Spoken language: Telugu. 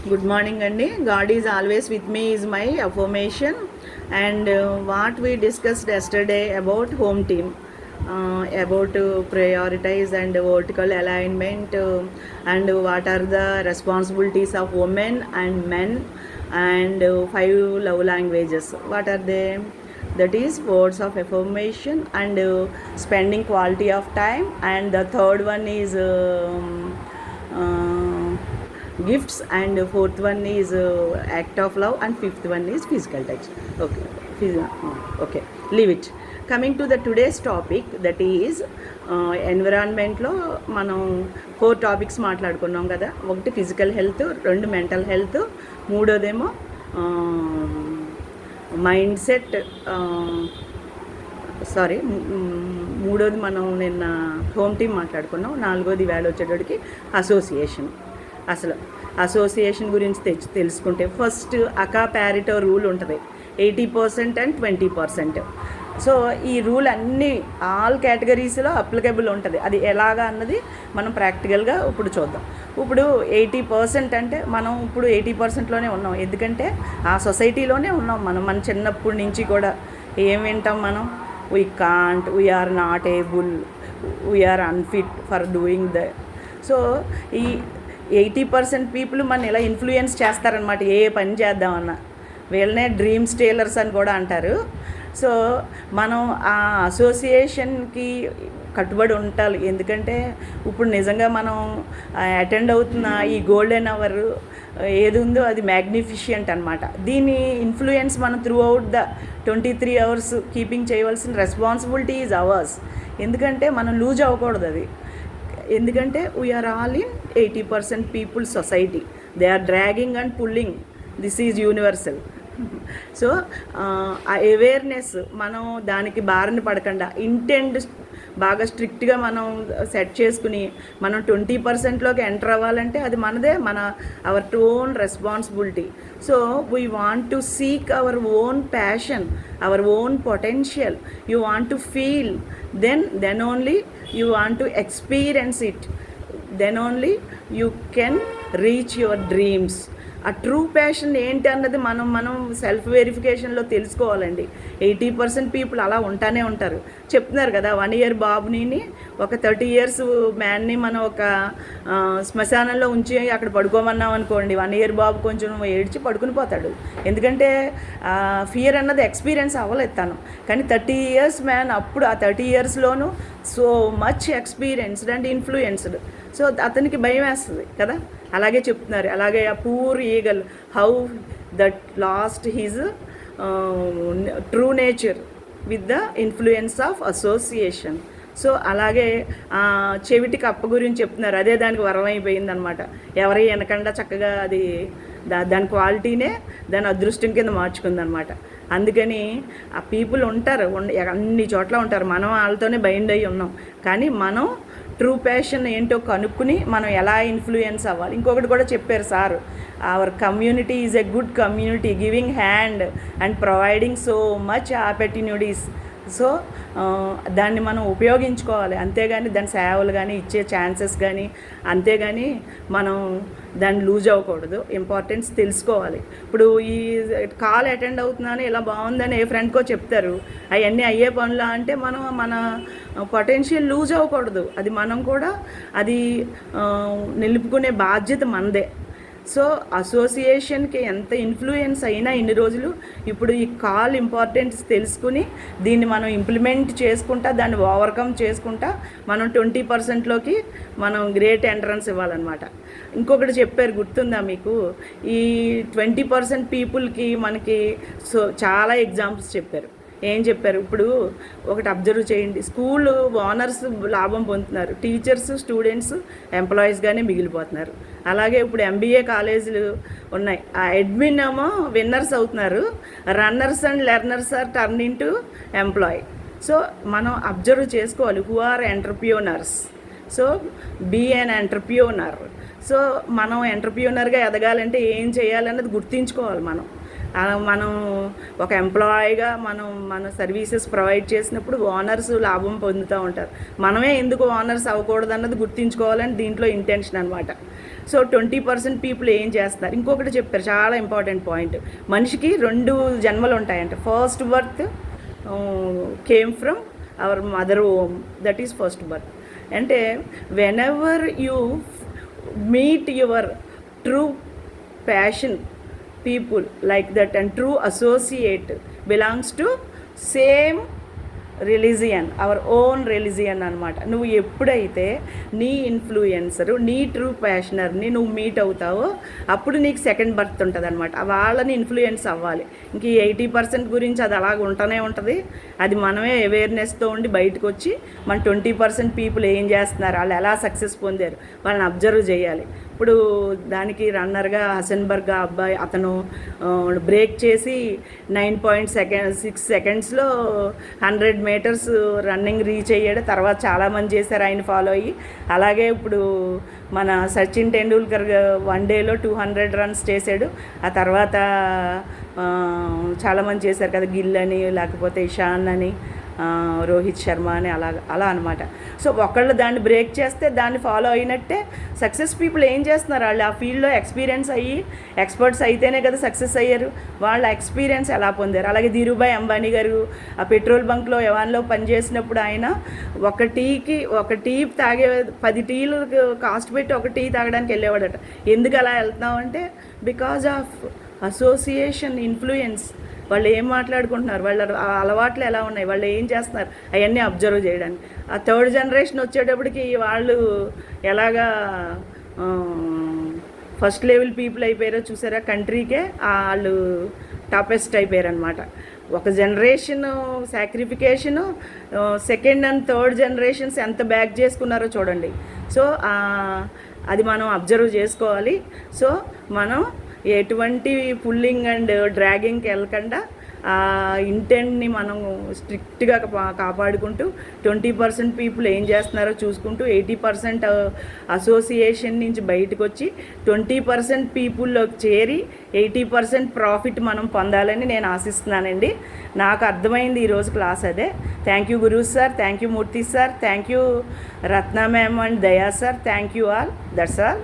Good morning, Andy. God is always with me is my affirmation. And what we discussed yesterday about home team, about prioritize and vertical alignment, and what are the responsibilities of women and men, and 5 love languages. What are they? That is words of affirmation and spending quality of time. And the third one is gifts, and fourth one is act of love, and fifth one is physical touch. Okay, okay, leave it. Coming to the today's topic, that is ఎన్విరాన్మెంట్లో మనం 4 టాపిక్స్ మాట్లాడుకున్నాం కదా. ఒకటి ఫిజికల్ హెల్త్, 2 మెంటల్ హెల్త్, మూడోదేమో మైండ్ సెట్, మూడోది మనం నిన్న హోమ్ టీమ్ మాట్లాడుకున్నాం. నాలుగోది వేళ వచ్చేటోడికి అసోసియేషన్. అసలు అసోసియేషన్ గురించి తెలుసుకుంటే ఫస్ట్ అకా ప్యారిటో రూల్ ఉంటుంది, 80% అండ్ 20%. సో ఈ రూల్ అన్నీ ఆల్ కేటగిరీస్లో అప్లికబుల్ ఉంటుంది. అది ఎలాగా అన్నది మనం ప్రాక్టికల్గా ఇప్పుడు చూద్దాం. ఇప్పుడు 80% అంటే మనం ఇప్పుడు 80%లోనే ఉన్నాం. ఎందుకంటే ఆ సొసైటీలోనే ఉన్నాం మనం. మన చిన్నప్పటి నుంచి కూడా ఏం వింటాం మనం? We can't, we are not able, we are unfit for doing the. So ఈ 80% పీపుల్ మన ఇలా ఇన్ఫ్లుయెన్స్ చేస్తారనమాట. ఏ పని చేద్దామన్నా వీళ్ళనే డ్రీమ్ స్టేలర్స్ అని కూడా అంటారు. సో మనం ఆ అసోసియేషన్కి కట్టుబడి ఉండాలి. ఎందుకంటే ఇప్పుడు నిజంగా మనం అటెండ్ అవుతున్న ఈ గోల్డెన్ అవర్ ఏది ఉందో అది మ్యాగ్నిఫిషియంట్ అనమాట. దీని ఇన్ఫ్లుయెన్స్ మనం throughout the 23 hours keeping చేయవలసిన రెస్పాన్సిబిలిటీ ఈజ్ అవర్స్. ఎందుకంటే మనం లూజ్ అవ్వకూడదు అది. ఎందుకంటే we are all in 80% people society. They are dragging and pulling. This is universal. So ఆ అవేర్నెస్ మనం దానికి బారిన పడకుండా ఇంటెంట్ బాగా స్ట్రిక్ట్గా మనం సెట్ చేసుకుని మనం 20%లోకి ఎంటర్ అవ్వాలంటే అది మనదే, our own responsibility. So we want to seek our own passion, our own potential. You want to feel, then only you want to experience it, then only you can reach your dreams. ఆ ట్రూ ప్యాషన్ ఏంటి అన్నది మనం సెల్ఫ్ వెరిఫికేషన్లో తెలుసుకోవాలండి. 80% పీపుల్ అలా ఉంటానే ఉంటారు. చెప్తున్నారు కదా, 1 year బాబుని ఒక 30 years మ్యాన్ని మనం ఒక శ్మశానంలో ఉంచి అక్కడ పడుకోమన్నాం అనుకోండి, 1 year బాబు కొంచెం ఏడ్చి పడుకుని పోతాడు. ఎందుకంటే ఫియర్ అన్నది ఎక్స్పీరియన్స్ అవ్వలేదు తను. కానీ 30 years మ్యాన్ అప్పుడు ఆ 30 yearsలోనూ so much experienced and influenced. So అతనికి భయం వేస్తుంది కదా. అలాగే చెప్తున్నారు. అలాగే ఆ poor eagle how that lost his true nature with the influence of association. So అలాగే చెవిటి కప్ప గురించి చెప్తున్నారు. అదే దానికి వరమైపోయింది అనమాట. ఎవరి వెనకుండా చక్కగా అది దాని క్వాలిటీనే దాని అదృష్టం కింద మార్చుకుందనమాట. అందుకని ఆ పీపుల్ ఉంటారు, అన్ని చోట్ల ఉంటారు. మనం వాళ్ళతోనే బైండ్ అయ్యి ఉన్నాం. కానీ మనం ట్రూ ప్యాషన్ ఏంటో కనుక్కుని మనం ఎలా ఇన్ఫ్లుయెన్స్ అవ్వాలి. ఇంకొకటి కూడా చెప్పారు sir, our community is a good community, giving hand and providing so much opportunities. So దాన్ని మనం ఉపయోగించుకోవాలి. అంతేగాని దాని సేవలు కానీ ఇచ్చే ఛాన్సెస్ కానీ, అంతేగాని మనం దాన్ని లూజ్ అవ్వకూడదు. ఇంపార్టెన్స్ తెలుసుకోవాలి. ఇప్పుడు ఈ కాల్ అటెండ్ అవుతున్నాను ఇలా బాగుందని ఏ ఫ్రెండ్కో చెప్తారు, అవన్నీ అయ్యే పనులా అంటే మనం మన పొటెన్షియల్ లూజ్ అవ్వకూడదు. అది మనం కూడా అది నిలుపుకునే బాధ్యత మనదే. సో అసోసియేషన్కి ఎంత ఇన్ఫ్లుయెన్స్ అయినా ఇన్ని రోజులు, ఇప్పుడు ఈ కాల్ ఇంపార్టెన్స్ తెలుసుకుని దీన్ని మనం ఇంప్లిమెంట్ చేసుకుంటా, దాన్ని ఓవర్కమ్ చేసుకుంటా మనం 20%లోకి మనం గ్రేట్ ఎంట్రన్స్ ఇవ్వాలన్నమాట. ఇంకొకటి చెప్పారు, గుర్తుందా మీకు? ఈ 20% పీపుల్కి మనకి సో చాలా ఎగ్జాంపుల్స్ చెప్పారు. ఏం చెప్పారు? ఇప్పుడు ఒకటి అబ్జర్వ్ చేయండి. స్కూల్ ఓనర్స్ లాభం పొందుతున్నారు, టీచర్స్, స్టూడెంట్స్ ఎంప్లాయీస్గానే మిగిలిపోతున్నారు. అలాగే ఇప్పుడు MBA కాలేజీలు ఉన్నాయి, ఆ అడ్మిన్ ఏమో విన్నర్స్ అవుతున్నారు, runners and learners are turn in to employee. So మనం అబ్జర్వ్ చేసుకోవాలి, who are entrepreneurs. So be an entrepreneur. So మనం ఎంటర్ప్రెన్యూర్గా ఎదగాలంటే ఏం చేయాలన్నది గుర్తించుకోవాలి. మనం ఒక ఎంప్లాయీగా మన సర్వీసెస్ ప్రొవైడ్ చేసినప్పుడు ఓనర్స్ లాభం పొందుతూ ఉంటారు. మనమే ఎందుకు ఓనర్స్ అవ్వకూడదు అన్నది గుర్తించుకోవాలని దీంట్లో ఇంటెన్షన్ అనమాట. సో 20% పీపుల్ ఏం చేస్తున్నారు. ఇంకొకటి చెప్పారు, చాలా ఇంపార్టెంట్ పాయింట్. మనిషికి 2 జన్మలు ఉంటాయంట. First birth came from our mother home, that is first birth. అంటే whenever you meet your true passion people like that and true associate belongs to same religion, our own religion అనమాట. నువ్వు ఎప్పుడైతే నీ ఇన్ఫ్లుయెన్సరు, నీ ట్రూ ప్యాషనర్ని నువ్వు మీట్ అవుతావో అప్పుడు నీకు సెకండ్ బర్త్ ఉంటుంది అనమాట. వాళ్ళని ఇన్ఫ్లుయెన్స్ అవ్వాలి. ఇంక 80% గురించి అది అలాగ ఉంటూనే ఉంటుంది. అది మనమే అవేర్నెస్తో ఉండి బయటకు వచ్చి మన 20% పీపుల్ ఏం చేస్తున్నారు, వాళ్ళు ఎలా సక్సెస్ పొందారు వాళ్ళని అబ్జర్వ్ చేయాలి. ఇప్పుడు దానికి రన్నర్గా హసన్బర్గ్ అబ్బాయి అతను బ్రేక్ చేసి 9.6 సెకండ్స్లో 100 మీటర్స్ రన్నింగ్ రీచ్ అయ్యాడు. తర్వాత చాలామంది చేశారు ఆయన ఫాలో అయ్యి. అలాగే ఇప్పుడు మన సచిన్ టెండూల్కర్ 1 డేలో 200 రన్స్ చేశాడు. ఆ తర్వాత చాలామంది చేశారు కదా, గిల్ అని, లేకపోతే ఇషాన్ అని, రోహిత్ శర్మ అని, అలా అనమాట. సో ఒకళ్ళు దాన్ని బ్రేక్ చేస్తే దాన్ని ఫాలో అయినట్టే సక్సెస్ పీపుల్ ఏం చేస్తున్నారు, వాళ్ళు ఆ ఫీల్డ్లో ఎక్స్పీరియన్స్ అయ్యి ఎక్స్పర్ట్స్ అయితేనే కదా సక్సెస్ అయ్యారు. వాళ్ళ ఎక్స్పీరియన్స్ ఎలా పొందారు. అలాగే ధీరుభాయ్ అంబానీ గారు ఆ పెట్రోల్ బంక్లో యవాన్లో పనిచేసినప్పుడు ఆయన ఒక టీ తాగే 10 టీలు కాస్ట్ పెట్టి ఒక టీ తాగడానికి వెళ్ళేవాడట. ఎందుకు అలా వెళ్తున్నామంటే బికాజ్ ఆఫ్ అసోసియేషన్, ఇన్ఫ్లుయెన్స్. వాళ్ళు ఏం మాట్లాడుకుంటున్నారు, వాళ్ళ అలవాట్లు ఎలా ఉన్నాయి, వాళ్ళు ఏం చేస్తున్నారు, అవన్నీ అబ్జర్వ్ చేయడానికి. ఆ 3rd జనరేషన్ వచ్చేటప్పటికి వాళ్ళు ఎలాగా ఫస్ట్ లెవెల్ పీపుల్ అయిపోయారో చూసారా, కంట్రీకే వాళ్ళు టాపెస్ట్ అయిపోయారు అనమాట. ఒక generation sacrification, 2nd and 3rd generations ఎంత బ్యాక్ చేసుకున్నారో చూడండి. సో అది మనం అబ్జర్వ్ చేసుకోవాలి. సో మనం ఎటువంటి పుల్లింగ్ అండ్ డ్రాగింగ్కి వెళ్ళకుండా ఆ ఇంటెంట్ని మనం స్ట్రిక్ట్గా కాపాడుకుంటూ 20% పీపుల్ ఏం చేస్తున్నారో చూసుకుంటూ 80% అసోసియేషన్ నుంచి బయటకు వచ్చి 20% పీపుల్లోకి చేరి 80% ప్రాఫిట్ మనం పొందాలని నేను ఆశిస్తున్నానండి. నాకు అర్థమైంది ఈరోజు క్లాస్ అదే. Thank you Guru sir, thank you Murthy sir, thank you Ratna ma'am and Daya sir, thank you all. That's all.